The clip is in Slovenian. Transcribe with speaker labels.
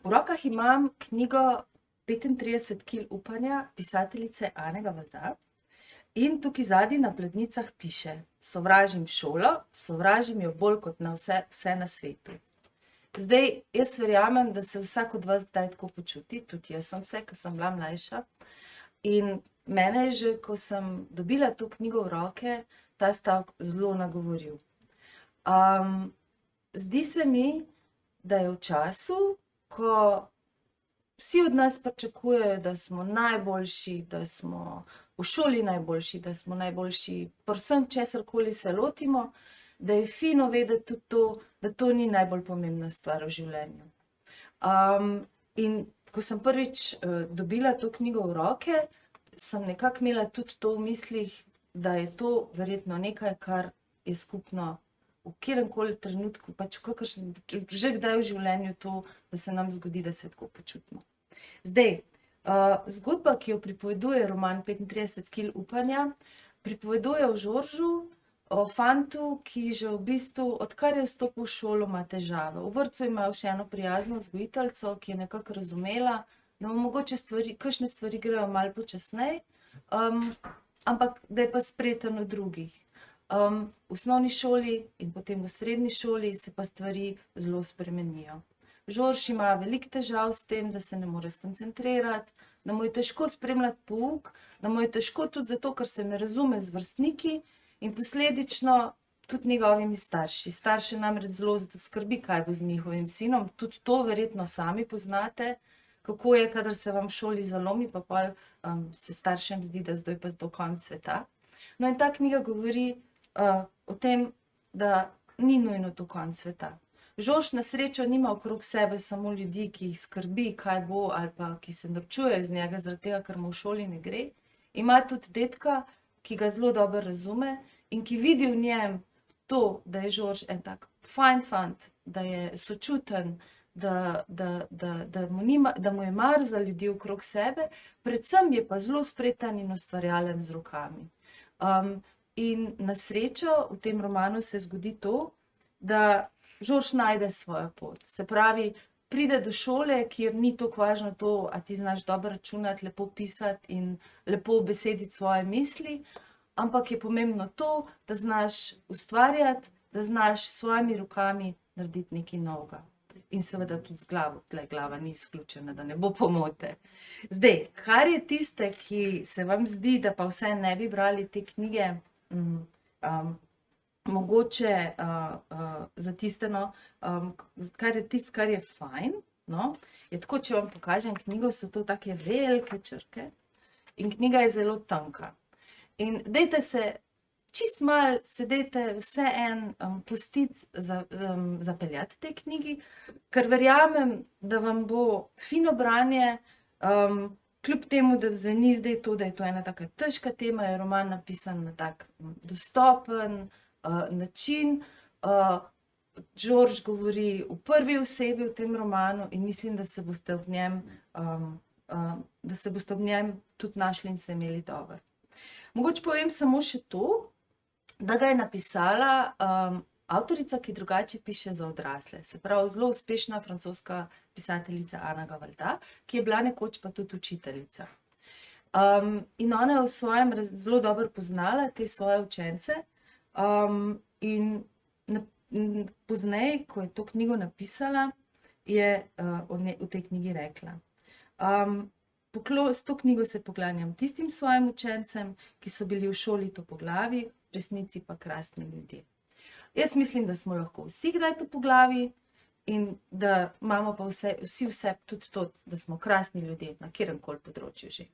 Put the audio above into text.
Speaker 1: V rokah imam knjigo 35 kil upanja pisateljice Ane Gavalda in tukaj zadaj na pladnicah piše: sovražim šolo, sovražim jo bolj kot na vse na svetu. Zdaj, jaz verjamem, da se vsak od vas kdaj tako počuti, tudi jaz sem se, ko sem bila mlajša. In mene je že, ko sem dobila to knjigo v roke, ta stavek zelo nagovoril. Zdi se mi, da je v času, ko vsi od nas pričakujejo, da smo najboljši, da smo v šoli najboljši, da smo najboljši pri vsem, česarkoli se lotimo, da je fino vedeti tudi to, da to ni najbolj pomembna stvar v življenju. In ko sem prvič dobila to knjigo v roke, sem nekako imela tudi to v mislih, da je to verjetno nekaj, kar je skupno v kjeremkoli trenutku, pač že kdaj v življenju to, da se nam zgodi, da se tako počutimo. Zdaj, zgodba, ki jo pripoveduje roman 35 kil upanja, pripoveduje o Žoržu, o fantu, ki že v bistvu, odkar je vstopil v šolo, ima težave. V vrtcu ima še eno prijazno vzgojiteljico, ki je nekako razumela, da mu mogoče kakšne stvari grejo malo počasneje, ampak da je pa spreten od drugih. V osnovni šoli in potem v srednji šoli se pa stvari zelo spremenijo. Žorž ima veliko težav s tem, da se ne more skoncentrirati, da mu je težko spremljati pouk, da mu je težko tudi zato, ker se ne razume z vrstniki in posledično tudi njegovimi starši. Starše namreč zelo skrbi, kaj bo z njihovim sinom, tudi to verjetno sami poznate, kako je, kadar se vam v šoli zalomi, pa pol se staršem zdi, da zdaj pa do konca sveta. No in ta knjiga govori o tem, da ni nujno to konec sveta. Žorž na srečo nima okrog sebe samo ljudi, ki jih skrbi, kaj bo, ali pa ki se norčujejo iz njega zaradi tega, ker mu v šoli ne gre. Ima tudi dedka, ki ga zelo dobro razume in ki vidi v njem to, da je Žorž en tak fajn fant, da je sočuten, da mu je mar za ljudi okrog sebe, predvsem je pa zelo spreten in ustvarjalen z rokami. In na srečo v tem romanu se zgodi to, da Žorž najde svojo pot. Se pravi, pride do šole, kjer ni toliko važno to, a ti znaš dobro računati, lepo pisati in lepo ubesediti svoje misli, ampak je pomembno to, da znaš ustvarjati, da znaš s svojimi rokami narediti nekaj novega. In seveda tudi z glavo, tle glava ni izključena, da ne bo pomote. Zdaj, kar je tiste, ki se vam zdi, da pa vse ne bi brali te knjige, mogoče za tisteno, kar je tisto, kar je fajn, no, je tako, če vam pokažem knjigo, so to take velike črke in knjiga je zelo tanka. In dajte se, čist malo se dajte vseeno pustiti zapeljati tej knjigi, ker verjamem, da vam bo fino branje, kljub temu, da zveni zdaj to, da je to ena taka težka tema, je roman napisan na tak dostopen način. Žorž govori v prvi osebi v tem romanu in mislim, da se boste ob njem tudi našli in se imeli dobro. Mogoče povem samo še to, da ga je napisala avtorica, ki drugače piše za odrasle. Se pravi, zelo uspešna francoska pisateljica Ana Gavalda, ki je bila nekoč pa tudi učiteljica. In ona je v svojem zelo dobro poznala te svoje učence in pozneje, ko je to knjigo napisala, je v tej knjigi rekla: s to knjigo se poklanjam tistim svojim učencem, ki so bili v šoli topoglavi, v resnici pa krasni ljudje. Jaz mislim, da smo lahko vsi kdaj topoglavi in da imamo pa vsi vse tudi to, da smo krasni ljudje na kateremkoli področju že.